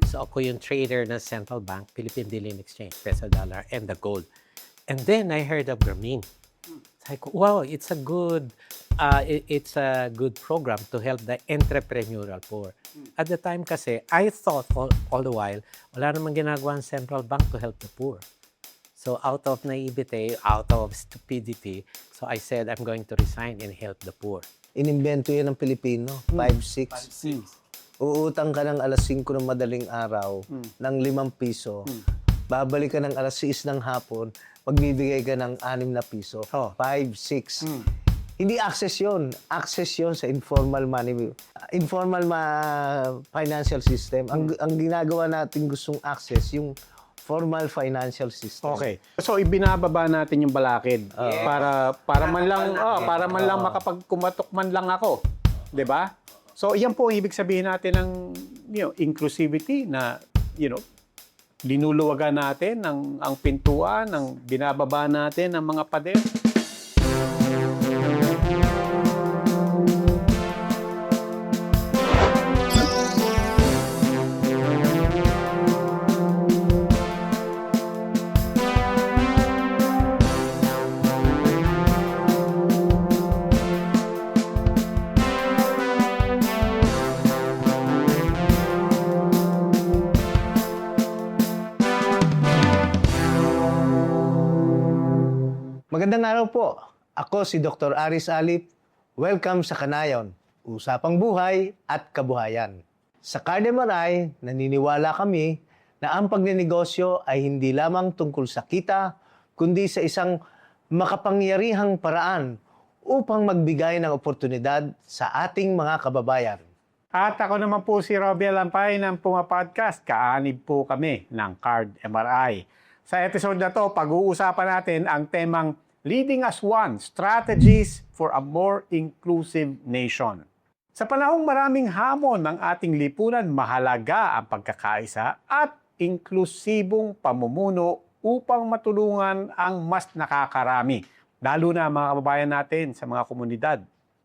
So ako yung trader ng Central Bank, Philippine Billion Exchange, peso dollar, and the gold. And then I heard of Grameen. Sabi ko, wow, it's a good program to help the entrepreneurial poor. At the time kasi, I thought all the while, wala namang ginagawa ang Central Bank to help the poor. So out of naivete, out of stupidity, so I said, I'm going to resign and help the poor. Inimbento yan ng Pilipino, 5-6. Uutang ka ng alas 5 ng madaling araw ng 5 piso. Babalik ka ng alas 6 ng hapon, magbibigay ka ng 6 na piso. 5-6. Hindi access yun. Access yun sa informal money, financial system. Ang ginagawa natin gustong access, yung formal financial system. Okay. So ibinababa natin yung balakid para man lang makapagkumatok man lang ako, 'di ba? So iyan po ang ibig sabihin natin ng inclusivity na linuluwagan natin ang pintuan, ng binababa natin ang mga pader. Magandang araw po. Ako si Dr. Aris Alip. Welcome sa Kanayon, Usapang Buhay at Kabuhayan. Sa Cardemaray, naniniwala kami na ang pagnenegosyo ay hindi lamang tungkol sa kita, kundi sa isang makapangyarihang paraan upang magbigay ng oportunidad sa ating mga kababayan. At ako naman po si Robbie Lampay ng Puma Podcast. Kaanib po kami ng Card MRI. Sa episode na to, pag-uusapan natin ang temang Leading as One, Strategies for a More Inclusive Nation. Sa panahong maraming hamon ng ating lipunan, mahalaga ang pagkakaisa at inklusibong pamumuno upang matulungan ang mas nakakarami, lalo na mga kababayan natin sa mga komunidad.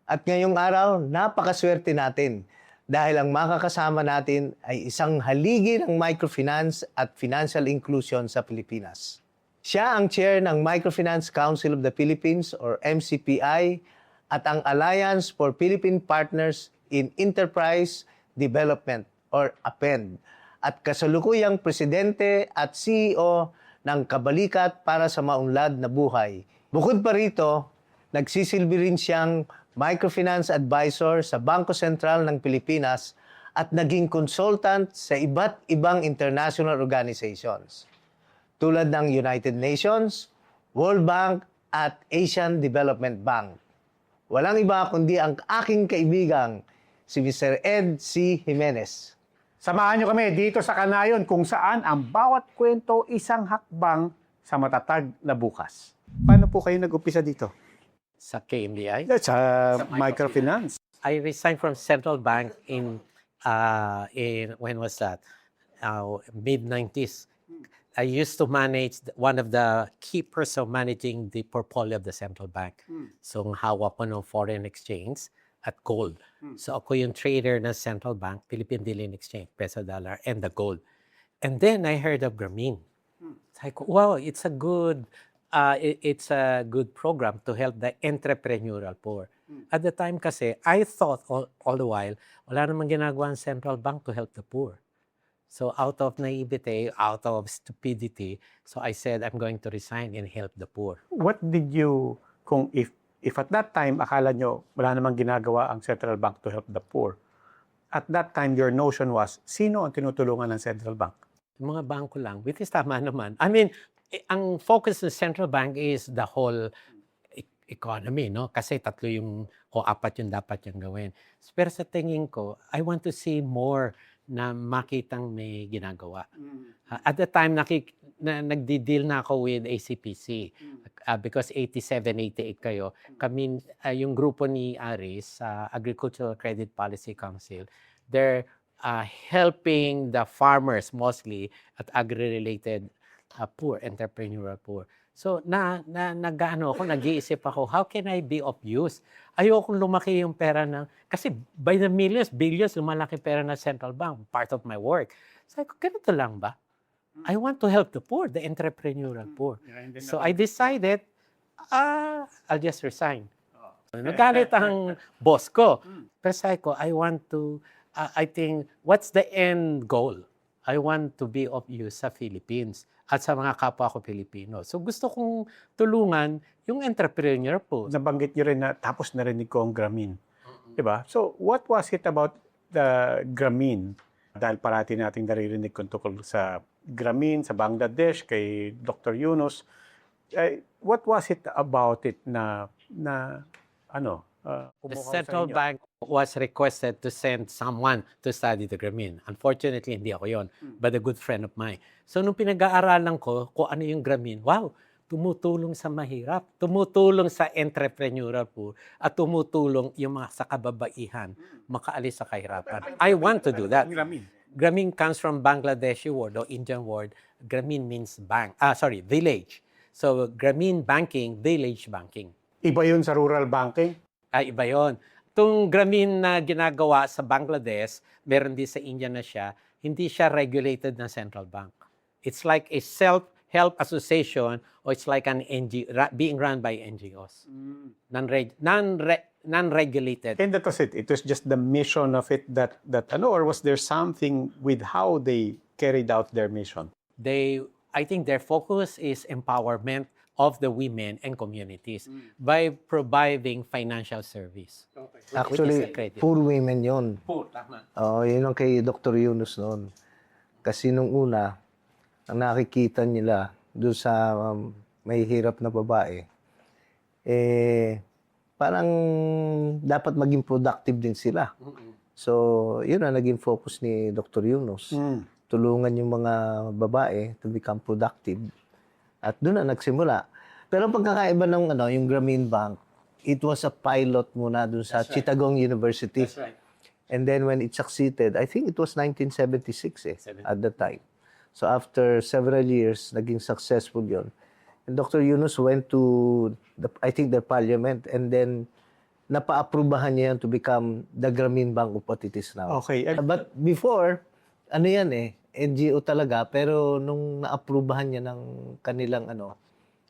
At ngayong araw, napakaswerte natin dahil ang makakasama natin ay isang haligi ng microfinance at financial inclusion sa Pilipinas. Siya ang chair ng Microfinance Council of the Philippines or MCPI at ang Alliance for Philippine Partners in Enterprise Development or APEND at kasalukuyang presidente at CEO ng Kabalikat para sa Maunlad na Buhay. Bukod pa rito, nagsisilbi rin siyang microfinance advisor sa Bangko Sentral ng Pilipinas at naging consultant sa iba't ibang international organizations tulad ng United Nations, World Bank at Asian Development Bank. Walang iba kundi ang aking kaibigang si Mr. Ed C. Jimenez. Samahan niyo kami dito sa Kanayon kung saan ang bawat kwento isang hakbang sa matatag na bukas. Paano po kayo nag-umpisa dito? Sa KMDI. Sa microfinance. I resigned from Central Bank in when was that? Mid-90s. I used to manage one of the key person managing the portfolio of the Central Bank. So, ang hawak ko ng foreign exchange at gold. So, ako yung trader ng Central Bank, Philippine Billion Exchange, peso dollar, and the gold. And then I heard of Grameen. Sabi ko, wow, it's a good program to help the entrepreneurial poor. At the time kasi, I thought all the while, wala namang ginagawa ang Central Bank to help the poor. So out of naivete, out of stupidity, so I said, I'm going to resign and help the poor. What did you, if at that time, akala nyo wala namang ginagawa ang Central Bank to help the poor, at that time, your notion was, sino ang tinutulungan ng Central Bank? Mga bangko lang, which is tama naman. I mean, ang focus ng Central Bank is the whole economy, no? Kasi 3 o 4 yung dapat yung gawin. Pero sa tingin ko, I want to see more na makitang may ginagawa. At the time, nagdi-deal na ako with ACPC. Because 87, 88 kayo, kami, yung grupo ni Aris, Agricultural Credit Policy Council, they're helping the farmers mostly at agri-related poor, entrepreneurial poor. So, nag-iisip ako, how can I be of use? Ayokong lumaki yung pera ng, kasi by the millions, billions, lumalaki pera ng Central Bank, part of my work. Sabi ko, ganito lang ba? I want to help the poor, the entrepreneurial poor. So I decided, I'll just resign. Nagalit ang boss ko. Pero sabi ko, I want to, I think, what's the end goal? I want to be of use sa Philippines at sa mga kapwa ko Pilipino. So gusto kong tulungan yung entrepreneur po. Nabanggit nyo rin na tapos narinig ko ang Grameen. Diba? So, what was it about the Grameen? Dahil parati nating naririnig kung tungkol sa Grameen, sa Bangladesh, kay Dr. Yunus. What was it about it na The kumuha sa central inyo? bank was requested to send someone to study the Grameen. Unfortunately, hindi ako yon, but a good friend of mine. So, nung pinag-aaralan ko kung ano yung Grameen, wow, tumutulong sa mahirap, tumutulong sa entrepreneurial poor, at tumutulong yung mga sa kababaihan makaalis sa kahirapan. I want to do that. Ang Grameen. Grameen comes from Bangladeshi word or Indian word. Grameen means village. So, Grameen banking, village banking. Iba yun sa rural banking? Ay, iba yun. Itong Grameen na ginagawa sa Bangladesh, meron din sa India na siya, hindi siya regulated ng central bank. It's like a self-help association or it's like an NGO, being run by NGOs. Non-regulated. And that was it. It was just the mission of it that or was there something with how they carried out their mission? I think their focus is empowerment of the women and communities by providing financial service. Actually, credit. poor women yon. Poor, tama. Oo, yun ang kay Dr. Yunus noon. Kasi nung una, ang nakikita nila doon sa may hirap na babae, parang dapat maging productive din sila. So, yun ang naging focus ni Dr. Yunus. Tulungan yung mga babae to become productive. At doon na nagsimula. Pero ang pagkakaiba ng yung Grameen Bank, it was a pilot muna doon sa Chittagong University. That's right. And then when it succeeded, I think it was 1976 at that time. So after several years, naging successful yon. And Dr. Yunus went to, I think, the parliament and then napa-aprubahan niya yan to become the Grameen Bank of what it is now. Okay. But before, NGO talaga, pero nung na-aprubahan niya ng kanilang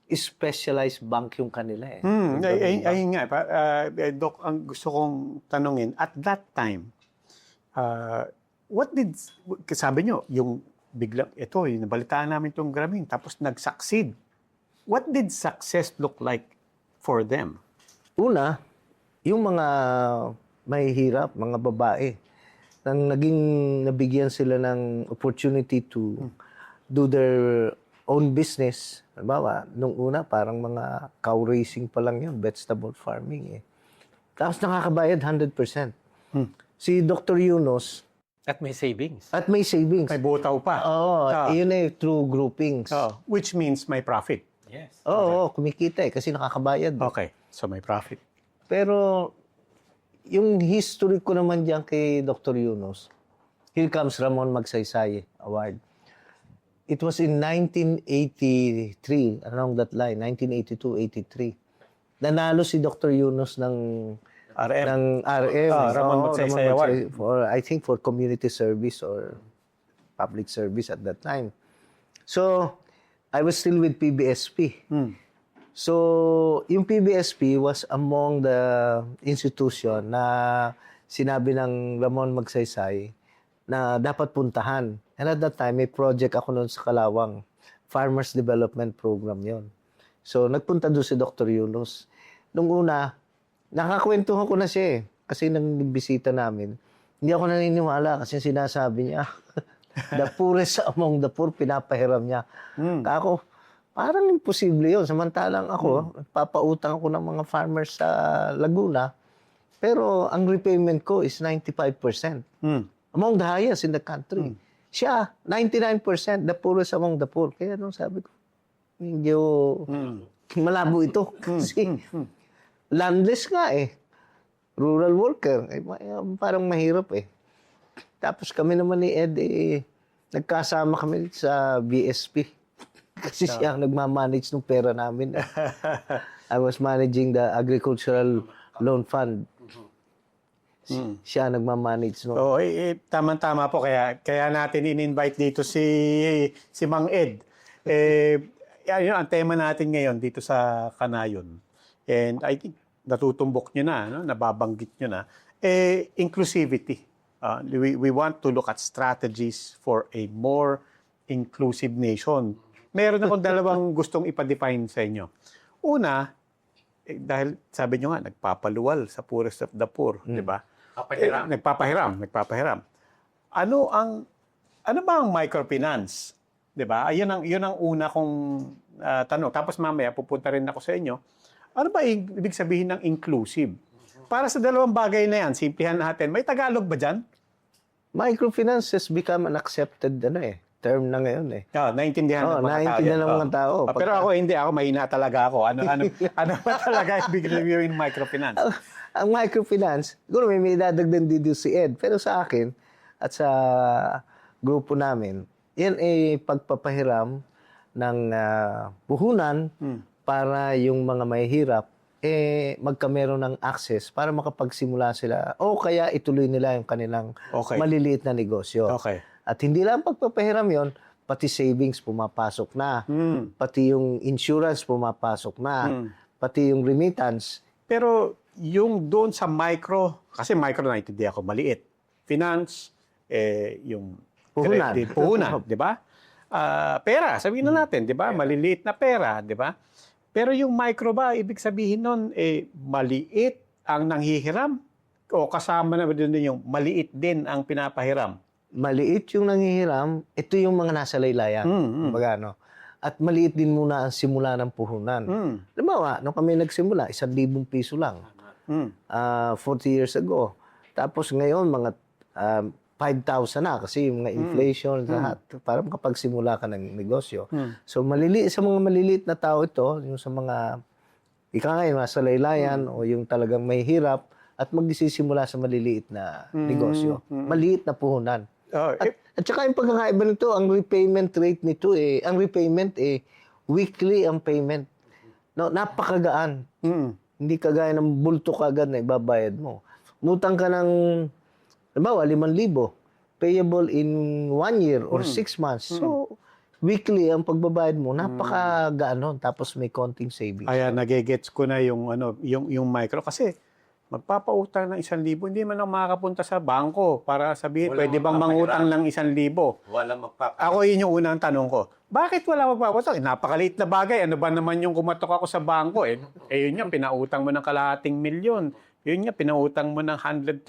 specialized bank yung kanila eh. Yung Grameen Bank. Ayun nga, Doc, ang gusto kong tanungin, at that time, sabi nyo, yung biglang, yung nabalitaan namin itong Grameen, tapos nag-succeed. What did success look like for them? Una, yung mga mahihirap, mga babae, nang nabigyan sila ng opportunity to do their own business. Halimbawa, nung una, parang mga cow racing pa lang yun, vegetable farming eh. Tapos nakakabayad 100%. Si Dr. Yunus, At may savings. at may savings. May butaw pa. Oo, yun through groupings. Which means may profit. Yes. Oo, kumikita kasi nakakabayad. Okay, so may profit. Pero yung history ko naman diyan kay Dr. Yunus, here comes Ramon Magsaysay Award. It was in 1983, around that line, 1982-83. Nanalo si Dr. Yunus ng RM. Ramon Oo, Magsaysay Award. I think for community service or public service at that time. So, I was still with PBSP. So, yung PBSP was among the institution na sinabi ng Ramon Magsaysay na dapat puntahan. And at that time, may project ako noon sa Kalawang. Farmers Development Program yon. So, nagpunta doon si Dr. Yunus. Nung una, nakakwentuhan ko na siya eh. Kasi nang bisita namin, hindi ako naniniwala kasi sinasabi niya, the poorest among the poor, pinapahiram niya. Ako, parang imposible yun. Samantalang ako, nagpapautang ako ng mga farmers sa Laguna, pero ang repayment ko is 95%. Among the highest in the country. Siya, 99%, the poorest among the poor. Kaya nung sabi ko, medyo malabo ito. Kasi landless nga eh. Rural worker. Parang mahirap eh. Tapos kami naman ni Ed, nagkasama kami sa BSP. Kasi siya ang nagmamanage ng pera namin. I was managing the agricultural loan fund. Siya nagmamanage no. So, tama-tama po. Kaya natin in-invite dito si Mang Ed. Yun ang tema natin ngayon dito sa Kanayon. And I think natutumbok nyo na, no? Nababanggit nyo na. Inclusivity. We want to look at strategies for a more inclusive nation. Meron akong dalawang gustong ipa-define sa inyo. Una, dahil sabi nyo nga, nagpapaluwal sa poorest of the poor, di ba? Nagpapahiram. Ano ba ang microfinance? 'Di ba? Yun ang una kong tanong. Tapos mamaya pupunta rin ako sa inyo. Ano ba ibig sabihin ng inclusive? Para sa dalawang bagay na yan, simplihan natin. May Tagalog ba diyan? Microfinance has become an accepted term na ngayon Naintindihan ng mga tao. Naintindihan ng mga tao. Pero ako hindi, ako mahina talaga ako. Ano ba talaga ibig sabihin microfinance? Ang microfinance, siguro may dadagdag dito si Ed, pero sa akin at sa grupo namin, yan ay pagpapahiram ng puhunan para yung mga mahihirap magkameron ng access para makapagsimula sila o kaya ituloy nila yung kanilang maliliit na negosyo. Okay. At hindi lang pagpapahiram yon, pati savings pumapasok na, pati yung insurance pumapasok na, pati yung remittance. Pero yung doon sa micro, kasi micro na hindi ako maliit. Finance, yung puhunan, di ba? Pera, sabihin na natin, di ba? Maliliit na pera, di ba? Pero yung micro ba, ibig sabihin nun, maliit ang nanghihiram? O kasama na ba din yung maliit din ang pinapahiram? Maliit yung nanghihiram, ito yung mga nasa laylayan. Baga, no? At maliit din muna ang simula ng puhunan. Halimbawa, nung kami nagsimula, 1,000 piso lang. 40 years ago. Tapos ngayon, mga 5,000 na kasi yung mga inflation, lahat, para makapagsimula ka ng negosyo. So, sa mga maliliit na tao ito, yung sa mga, ngayon, nasa laylayan, o yung talagang may hirap, at magsisimula sa maliliit na negosyo. Maliit na puhunan. At saka yung pagkakaiba nito, ang repayment rate nito, ang repayment, weekly ang payment. No, napakagaan. Hindi kagaya ng bulto kagad na ibabayad mo. Mutang ka ng, halimbawa, 5,000, payable in 1 year or 6 months. So, weekly ang pagbabayad mo, napakagaan nun. Tapos may konting savings. Kaya nagigets ko na yung micro. Kasi magpapautang ng 1,000, hindi man ako makakapunta sa bangko para sabihin, pwede bang mangutang ng 1,000? Walang magpapahiram. Ako yun yung unang tanong ko. Bakit wala magpapautang? Napakaliit na bagay. Ano ba naman yung kumatok ako sa bangko? Yun nga, pinautang mo ng kalahating milyon. Yun nga, pinautang mo ng 100,000.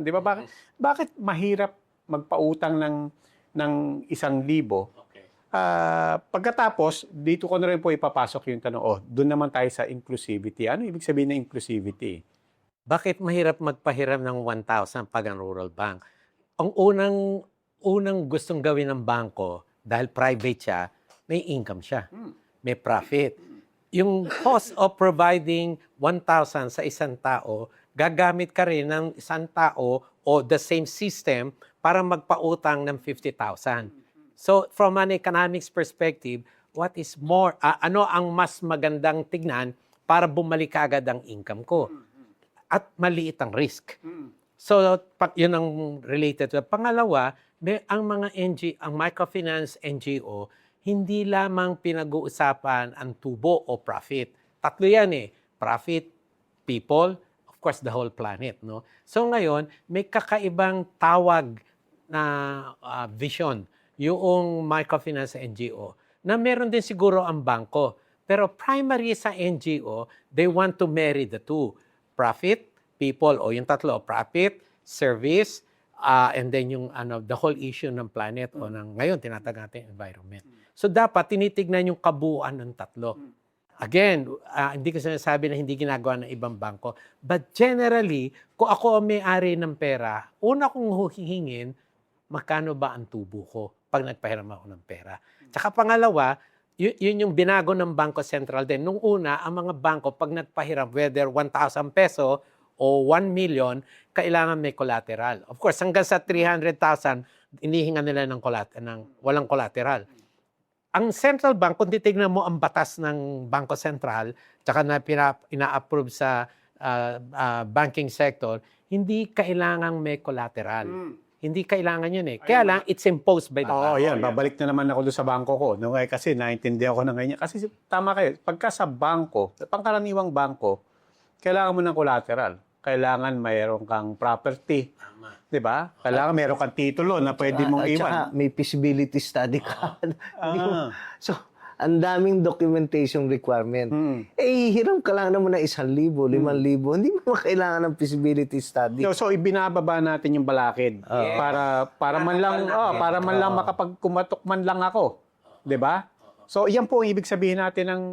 Di ba? Bakit mahirap magpautang ng 1,000? Pagkatapos, dito ko na rin po ipapasok yung tanong, doon naman tayo sa inclusivity. Ano ibig sabihin ng inclusivity? Bakit mahirap magpahiram ng 1,000 pag ang rural bank? Ang unang gustong gawin ng bangko, dahil private siya, may income siya. May profit. Yung cost of providing 1,000 sa isang tao, gagamit ka rin ng isang tao o the same system para magpautang ng 50,000. So, from an economics perspective, what is more, ano ang mas magandang tignan para bumalik agad ang income ko? At maliit ang risk. So, yun ang related. Pangalawa, ang mga ang microfinance NGO, hindi lamang pinag-uusapan ang tubo o profit. Tatlo yan Profit, people, of course, the whole planet. No? So ngayon, may kakaibang tawag na vision yung microfinance NGO na meron din siguro ang bangko. Pero primary sa NGO, they want to marry the two. Profit, people, o yung tatlo, profit, service, and then yung the whole issue ng planet o ng ngayon tinatawag natin environment. So dapat tinitignan yung kabuuan ng tatlo. Again, hindi ko sinasabi na hindi ginagawa ng ibang bangko, but generally, kung ako ang may-ari ng pera, una kong hihingin, magkano ba ang tubo ko pag nagpahiram ako ng pera? Tsaka pangalawa, yun yung binago ng Bangko Sentral din. Nung una, ang mga bangko, pag nagpahiram, whether 1,000 peso o 1 million, kailangan may collateral. Of course, hanggang sa 300,000, inihinga nila ng walang collateral. Ang central bank, kung titignan mo ang batas ng Bangko Sentral, tsaka na ina-approve sa banking sector, hindi kailangang may collateral. Hindi kailangan yun eh. Kaya lang, it's imposed by the Oo, bank. yan. Babalik na naman ako doon sa bangko ko. No, kasi naintindihan ko na ganyan. Kasi tama kayo, pagka sa bangko, pangkaraniwang bangko, kailangan mo ng collateral. Kailangan mayroon kang property. Tama. 'Di ba? Kailangan mayroon kang titulo na pwede mong At iwan. saka may feasibility study ka. Hindi mo- Ah. So, ang daming documentation requirement. Hiram ka lang naman ng 1,000, 5,000. Hindi mo kailangan ng feasibility study. So ibinababa natin yung balakid para man lang makapagkumatok man lang ako, 'di ba? So iyan po ang ibig sabihin natin ng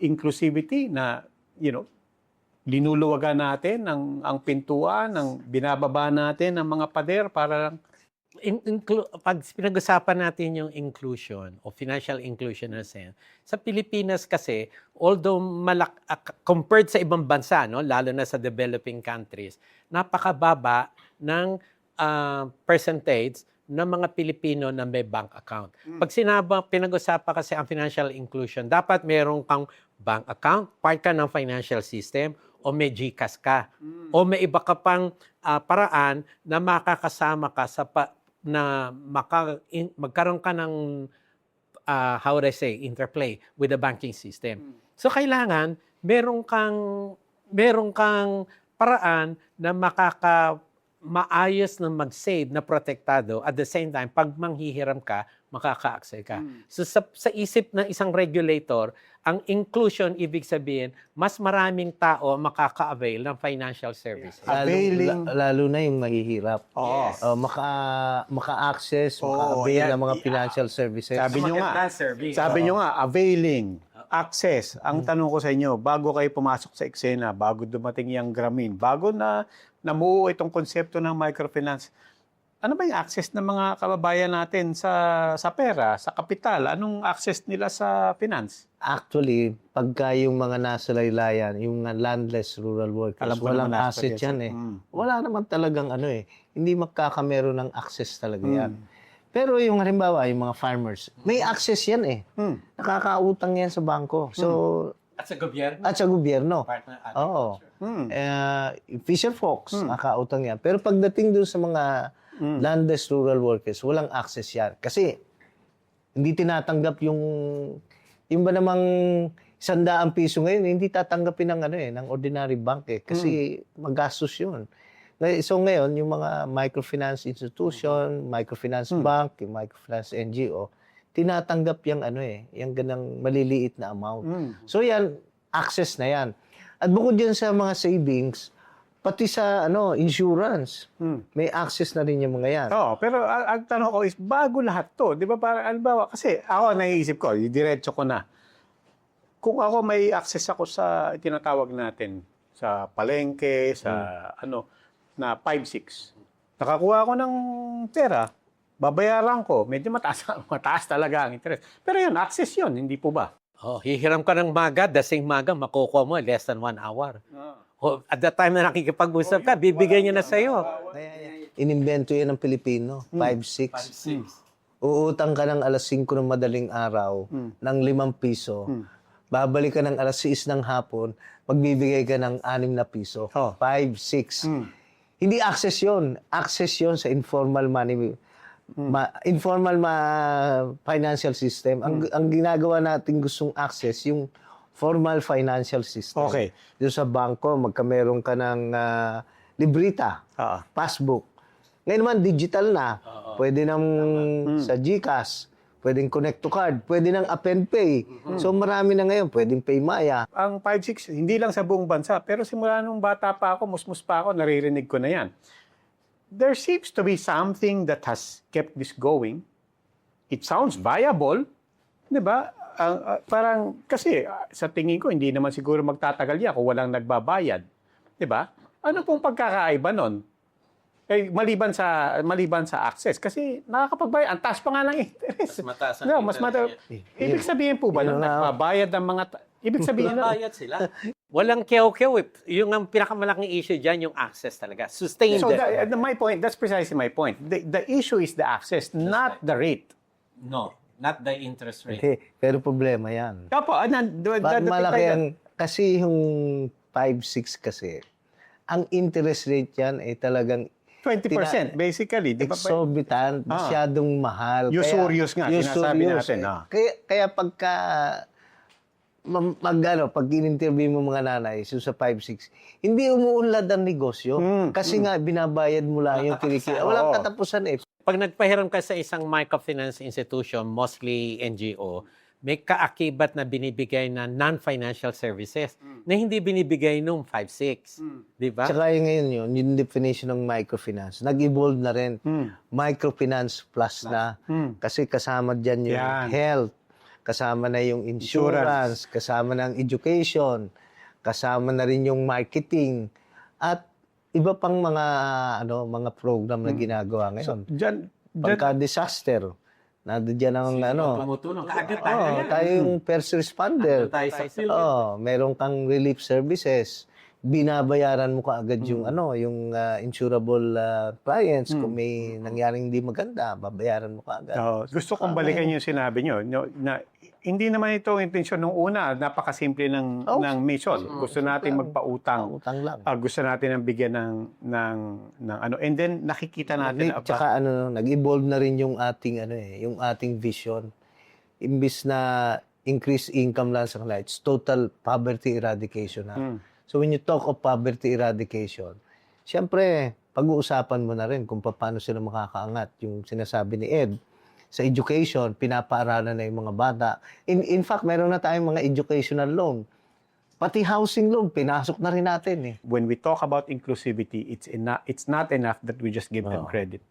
inclusivity na linuluwagan natin ang pintuan, binababa natin ang mga pader para lang Pag pinag-usapan natin yung inclusion o financial inclusion na sa Pilipinas kasi, although compared sa ibang bansa, no, lalo na sa developing countries, napakababa ng percentage ng mga Pilipino na may bank account. Pag pinag-usapan kasi ang financial inclusion, dapat meron kang bank account, part ka ng financial system, o may GCash ka, o may iba ka pang paraan na makakasama ka na magkaroon ka ng how would I say, interplay with the banking system. So kailangan meron kang paraan na maayos na mag-save na protektado, at the same time pag manghihiram ka, makaka-access ka. So sa isip ng isang regulator, ang inclusion ibig sabihin mas maraming tao makaka-avail ng financial services. Lalo na yung mahihirap. Maka-access, maka-avail ng mga financial services. Sabi nyo nga, availing, access. Ang tanong ko sa inyo, bago kayo pumasok sa eksena, bago dumating yung Grameen, bago na namuo itong konsepto ng microfinance, ano ba yung access ng mga kababayan natin sa pera, sa kapital? Anong access nila sa finance? Actually, pagka yung mga nasa laylayan, yung mga landless rural workers, Alam ko walang naman asset experience. yan eh. Wala naman talagang hindi magkakamero ng access talaga yan. Pero yung halimbawa, yung mga farmers, may access yan eh. Nakakautang yan sa bangko. So, At sa gobyerno? at sa gobyerno. Partner Oo. Fisher folks, nakakautang yan. Pero pagdating dun sa mga landless rural workers, walang access yan. Kasi, hindi tinatanggap yung ba namang 100 piso ngayon, hindi tatanggapin ng ordinary bank eh. Kasi magastos yun. So ngayon, yung mga microfinance institution, microfinance bank, yung microfinance NGO, tinatanggap yung yung ganang maliliit na amount. So yan, access na yan. At bukod dyan sa mga savings, pati sa insurance, may access na rin yung mga yan. Pero ang tanong ko is, bago lahat to, di ba parang, albawa, kasi ako naiisip ko, diretso ko na. Kung ako may access ako sa tinatawag natin, sa palengke, sa na 5-6. Nakakuha ako ng pera, babayaran ko, medyo mataas talaga ang interest. Pero yun, access yun, hindi po ba? Hihiram ka ng maga, dasing maga, makukuha mo less than 1 hour. At that time na nakikipag-usap ka, bibigyan niya na sa'yo. Inimbento yan ng Pilipino, 5-6. Uutang ka ng alas 5 ng madaling araw ng 5 piso. Babalik ka ng alas 6 ng hapon, magbibigay ka ng 6 na piso. 5-6. Hindi access yun. Access yun sa informal money. Financial system. Ang ginagawa natin gustong access, yung formal financial system. Okay. Doon sa bangko, meron ka ng librita, passbook. Ngayon naman, digital na. Pwede nang sa GCash, pwedeng connect to card, pwede nang append pay. So marami na ngayon, pwedeng Paymaya. Ang 5-6, hindi lang sa buong bansa, pero simula nung bata pa ako, musmus pa ako, naririnig ko na yan. There seems to be something that has kept this going. It sounds viable, di ba? Parang, kasi sa tingin ko, hindi naman siguro magtatagal yan kung walang nagbabayad. Di ba? Ano pong pagkakaiba nun? Maliban sa access. Kasi nakakapagbayad. Ang taas pa nga ng interest. Mas mataas Mas mataas. Ibig sabihin po ba na nagbabayad ng mga... Ibig sabihin na... Bayad sila. Walang kyaw-kyaw eh. Yung ang pinakamalaking issue dyan, yung access talaga. Sustained. So my point, that's precisely my point. The issue is the access, not the rate. No, not the interest rate. Okay, pero problema yan. Kapo, Malaki kasi yung 5-6 kasi, ang interest rate yan ay talagang 20% basically, di ba? exorbitant, masyadong mahal. Usurious nga, sinasabi natin. Kaya pagka pag in-interview mo mga nanay, so sa 5-6, hindi umuunlad ang negosyo. Kasi nga, binabayad mo lang yung kinikita. Walang katapusan eh. Pag nagpahiram ka sa isang microfinance institution, mostly NGO, may kaakibat na binibigay na non-financial services na hindi binibigay nung 5-6. Di ba? Tsaka yung ngayon yung definition ng microfinance, nag-evolve na rin. Microfinance plus na. Kasi kasama dyan yung health, kasama na yung insurance, kasama na ang education, kasama na rin yung marketing, at iba pang mga program na ginagawa ngayon. Pagka-disaster, nandiyan ang tumutulong. Kaagad tayo yung first responder. tayo sa field. Meron kang relief services. Binabayaran mo kaagad yung yung insurable clients kung may nangyaring hindi maganda, babayaran mo kaagad. Gusto kong balikan yung sinabi nyo na hindi naman ito ang intensyon nung una, napakasimple ng mission. Gusto natin magpautang. Utang lang. Gusto natin ang bigyan ng and then nakikita natin Tsaka nag-evolve na rin yung ating yung ating vision. Imbis na increase income lang sa kanila, it's total poverty eradication na. So when you talk of poverty eradication, siyempre, pag-uusapan mo na rin kung paano sila makakaangat. Yung sinasabi ni Ed, sa education, pinapaaralan na yung mga bata. In fact, meron na tayong mga educational loan. Pati housing loan, pinasok na rin natin eh. When we talk about inclusivity, it's not enough that we just give them credit.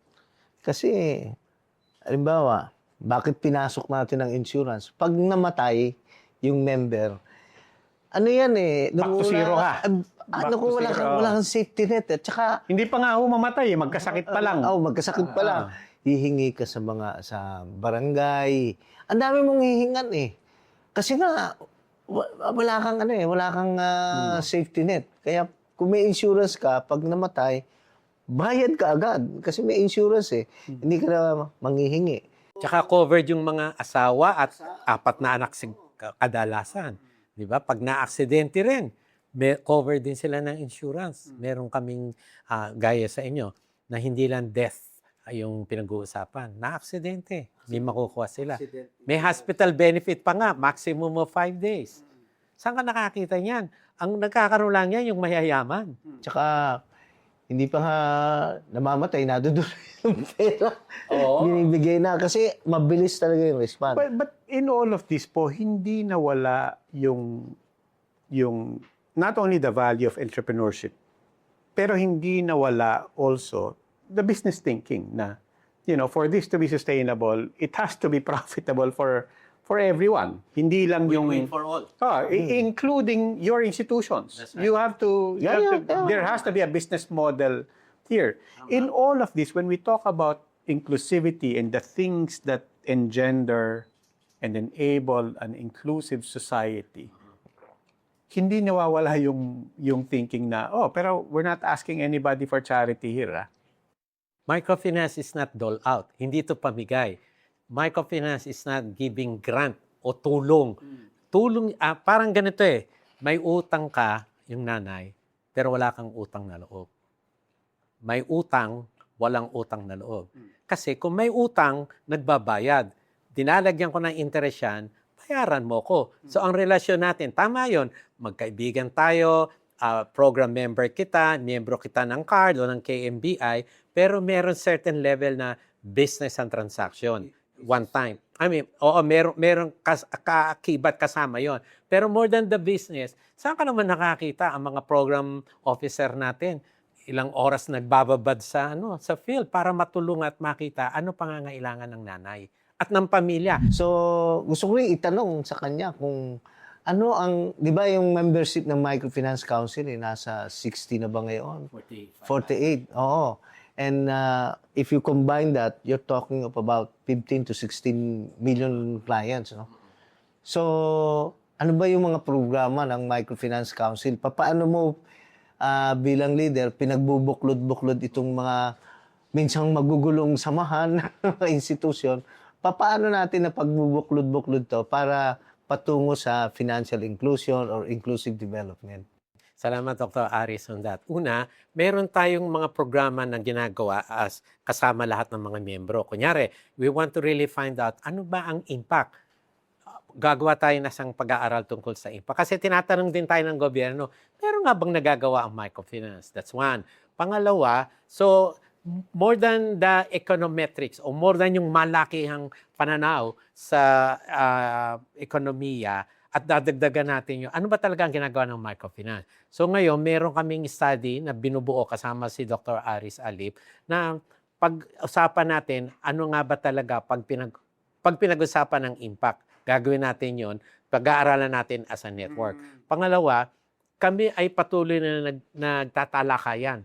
Kasi, halimbawa, bakit pinasok natin ang insurance? Pag namatay yung member, yan eh. Back to zero ha. Kung wala kang safety net. At saka, hindi pa nga mamatay, magkasakit pa lang. Magkasakit pa lang. Hihingi ka sa barangay. Ang dami mong hihingan eh. Kasi nga, wala kang safety net. Kaya kung may insurance ka, pag namatay, bayad ka agad. Kasi may insurance eh. Hindi ka na manghihingi. Tsaka covered yung mga asawa at 4 na anak kadalasan. Di ba? Pag na-aksidente rin, covered din sila ng insurance. Meron kaming gaya sa inyo na hindi lang death yung pinag-uusapan. Na-aksidente. May makukuha sila. May hospital benefit pa nga, maximum of 5 days. Saan ka nakakita niyan? Ang nagkakaroon lang yan yung mayayaman. Tsaka, hindi pa nga namamatay, naduduloy yung pera. Binibigay na. Kasi mabilis talaga yung response. But in all of this po, hindi nawala yung not only the value of entrepreneurship, pero hindi nawala also the business thinking na, for this to be sustainable, it has to be profitable for everyone. Hindi lang Win-win for all. Including your institutions. Right. You have to, there has to be a business model here. In all of this, when we talk about inclusivity and the things that engender and enable an inclusive society, hindi nawawala yung thinking na, pero we're not asking anybody for charity here. Microfinance is not dole out. Hindi ito pamigay. Microfinance is not giving grant o tulong. Tulong, parang ganito eh. May utang ka, yung nanay, pero wala kang utang na loob. May utang, walang utang na loob. Kasi kung may utang, nagbabayad. Dinalagyan ko ng interest yan, bayaran mo ko. So ang relasyon natin, tama yon, magkaibigan tayo, program member kita, miyembro kita ng CARD o ng KMBI, pero meron certain level na business and transaction. One time. Meron kaakibat kasama yon. Pero more than the business, saan ka naman nakakita ang mga program officer natin? Ilang oras nagbababad sa field para matulong at makita ano pangangailangan ng nanay at ng pamilya. So, gusto ko rin itanong sa kanya kung di ba yung membership ng Microfinance Council nasa 60 na ba ngayon? 48. Oo. And if you combine that, you're talking of about 15 to 16 million clients. No? So, ano ba yung mga programa ng Microfinance Council? Paano mo bilang leader, pinagbubuklod-buklod itong mga minsang magugulong samahan ng institusyon? Paano natin na pagbubuklod-buklod to para patungo sa financial inclusion or inclusive development? Salamat, Dr. Aris, on that. Una, meron tayong mga programa na ginagawa as kasama lahat ng mga miyembro. Kunyari, we want to really find out ano ba ang impact. Gagawa tayo na isang pag-aaral tungkol sa impact. Kasi tinatanong din tayo ng gobyerno, meron nga bang nagagawa ang microfinance? That's one. Pangalawa, so more than the econometrics o more than yung malakihang pananaw sa ekonomiya, at dadagdagan natin yung ano ba talaga ang ginagawa ng microfinance. So ngayon, meron kaming study na binubuo kasama si Dr. Aris Alip na pag-usapan natin ano nga ba talaga pag pinag-usapan ng impact. Gagawin natin yon, pag-aaralan natin as a network. Pangalawa, kami ay patuloy na nagtatalakayan.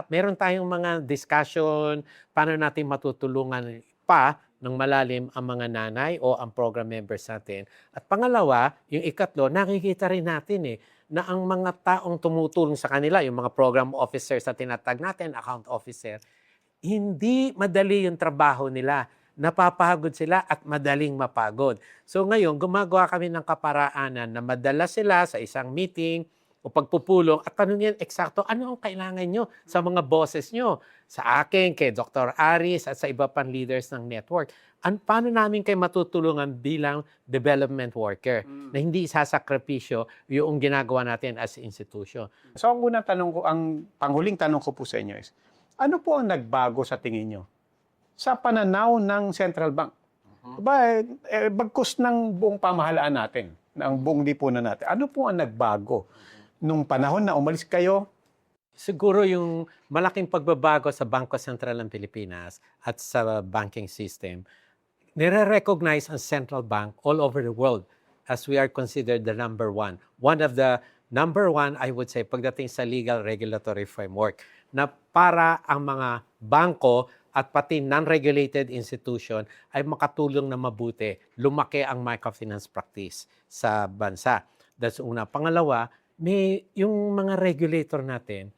Meron tayong mga discussion, paano natin matutulungan pa ng malalim ang mga nanay o ang program members natin. At pangalawa, yung ikatlo, nakikita rin natin na ang mga taong tumutulong sa kanila, yung mga program officers na tinatag natin, account officer, hindi madali yung trabaho nila. Napapagod sila at madaling mapagod. So ngayon, gumagawa kami ng kaparaanan na madala sila sa isang meeting o pagpupulong at tanungin eksakto ano ang kailangan nyo sa mga bosses nyo. Sa akin, kay Dr. Aris at sa iba pang leaders ng network. Paano namin kayo matutulungan bilang development worker na hindi sasakripisyo yung ginagawa natin as institution. So ang unang tanong ko, ang panghuling tanong ko po sa inyo is, ano po ang nagbago sa tingin nyo sa pananaw ng central bank? Bagkus ng buong pamahalaan natin, ng buong lipunan natin, ano po ang nagbago nung panahon na umalis kayo? Siguro yung malaking pagbabago sa Bangko Sentral ng Pilipinas at sa banking system, nire-recognize ang central bank all over the world as we are considered the number one. One of the number one, I would say, pagdating sa legal regulatory framework, na para ang mga bangko at pati non-regulated institution ay makatulong na mabuti, lumaki ang microfinance practice sa bansa. That's una. Pangalawa, yung mga regulator natin,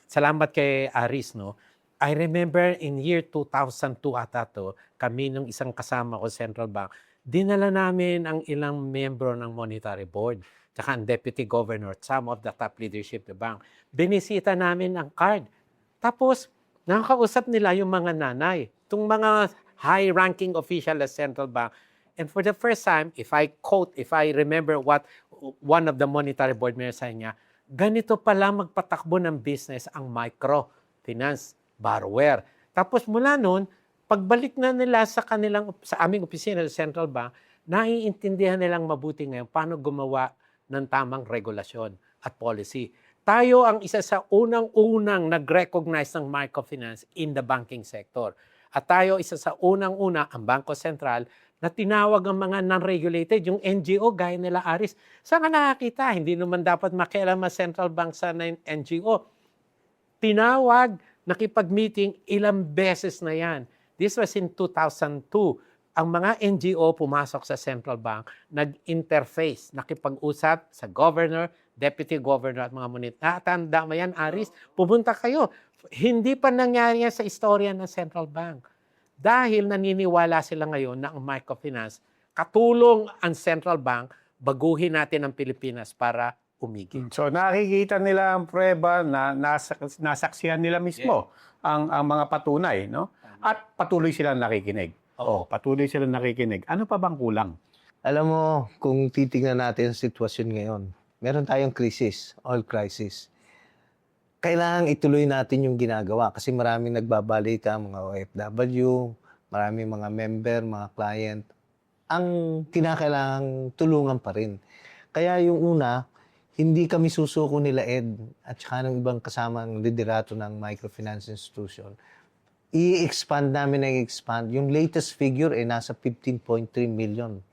salamat kay Aris, no? I remember in year 2002 ata to, kami nung isang kasama ko Central Bank, dinala namin ang ilang miyembro ng Monetary Board, tsaka ang Deputy Governor, some of the top leadership of the bank. Binisita namin ang card. Tapos, nakakausap nila yung mga nanay, itong mga high-ranking official at Central Bank. And for the first time, if I remember what one of the Monetary Board members said niya, ganito pala magpatakbo ng business ang microfinance borrower. Tapos mula noon, pagbalik na nila sa aming opisina sa Central Bank, naiintindihan nilang mabuti ngayon paano gumawa ng tamang regulasyon at policy. Tayo ang isa sa unang-unang nag-recognize ng microfinance in the banking sector. At tayo isa sa unang-una, ang Bangko Sentral, na tinawag ang mga non-regulated, yung NGO, gaya nila Aris. Saan ka nakakita? Hindi naman dapat makialam ang central bank sa NGO. Tinawag, nakipag-meeting, ilang beses na yan. This was in 2002. Ang mga NGO pumasok sa central bank, nag-interface, nakipag-usap sa governor, deputy governor at mga munit. Tanda mo yan, Aris, pumunta kayo. Hindi pa nangyari yan sa istorya ng central bank. Dahil naniniwala sila ngayon na ang microfinance, katulong ang central bank, baguhin natin ang Pilipinas para umigi. So nakikita nila ang prueba na nasaksihan nila mismo ang mga patunay, no? At patuloy silang nakikinig. Patuloy silang nakikinig. Ano pa bang kulang? Alam mo, kung titingnan natin ang sitwasyon ngayon, meron tayong crisis, oil crisis. Kailangan ituloy natin yung ginagawa kasi maraming nagbabalita, mga OFW, maraming mga member, mga client. Ang kinakailangang tulungan pa rin. Kaya yung una, hindi kami susuko nila Ed at saka ng ibang kasamang liderato ng microfinance institution. I-expand namin ang expand. Yung latest figure ay nasa 15.3 million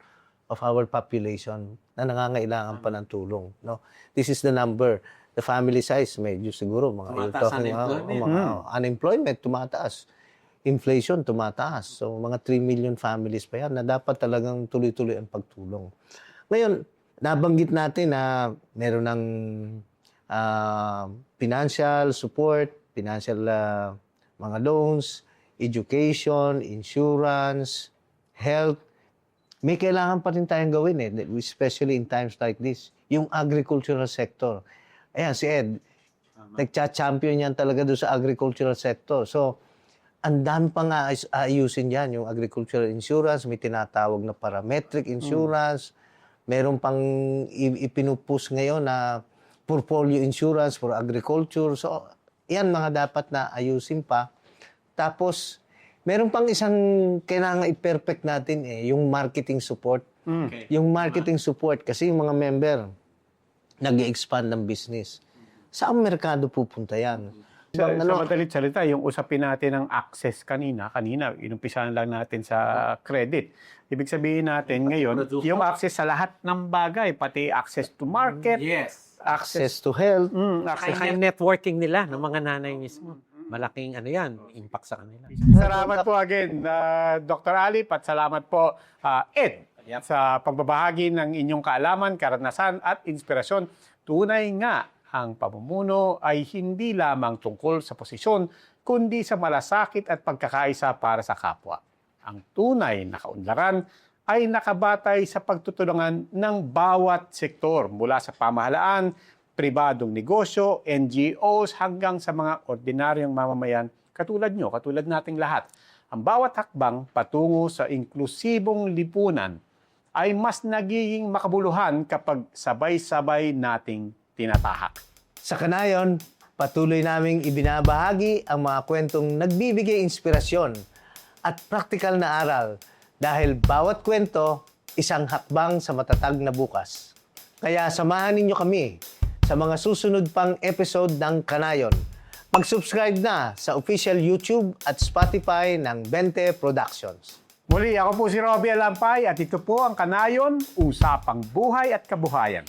of our population na nangangailangan pa ng tulong. No? This is the number. The family size, medyo siguro, unemployment, tumataas. Inflation, tumataas. So, mga 3 million families pa yan na dapat talagang tuloy-tuloy ang pagtulong. Ngayon, nabanggit natin na meron ng financial support, financial mga loans, education, insurance, health. May kailangan pa rin tayong gawin especially in times like this. Yung agricultural sector. Ayan, si Ed. Nagcha-champion yan talaga doon sa agricultural sector. So, ang dami pa nga ayusin yan, yung agricultural insurance, may tinatawag na parametric insurance, meron pang ipinupus ngayon na portfolio insurance for agriculture. So, yan mga dapat na ayusin pa. Tapos, meron pang isang kailangan i-perfect natin yung marketing support. Yung marketing support, kasi yung mga member, nag-expand ng business. Saan merkado pupunta yan? Sa madalit salita, yung usapin natin ng access kanina, inumpisahan lang natin sa credit. Ibig sabihin natin ngayon, yung access sa lahat ng bagay, pati access to market, Access to health. access Saka yung networking nila ng mga nanay mismo. Malaking impact sa kanila. Salamat po again, Dr. Alip, at salamat po, Ed, sa pagbabahagi ng inyong kaalaman, karanasan at inspirasyon. Tunay nga, ang pamumuno ay hindi lamang tungkol sa posisyon, kundi sa malasakit at pagkakaisa para sa kapwa. Ang tunay na kaunlaran ay nakabatay sa pagtutulungan ng bawat sektor mula sa pamahalaan, pribadong negosyo, NGOs, hanggang sa mga ordinaryong mamamayan katulad nyo, katulad nating lahat. Ang bawat hakbang patungo sa inklusibong lipunan ay mas nagiging makabuluhan kapag sabay-sabay nating tinatahak. Sa Kanayon, patuloy naming ibinabahagi ang mga kwentong nagbibigay inspirasyon at praktikal na aral dahil bawat kwento isang hakbang sa matatag na bukas. Kaya samahan ninyo kami sa mga susunod pang episode ng Kanayon. Mag-subscribe na sa official YouTube at Spotify ng Bente Productions. Muli, ako po si Robbie Alampay at ito po ang Kanayon, Usapang Buhay at Kabuhayan.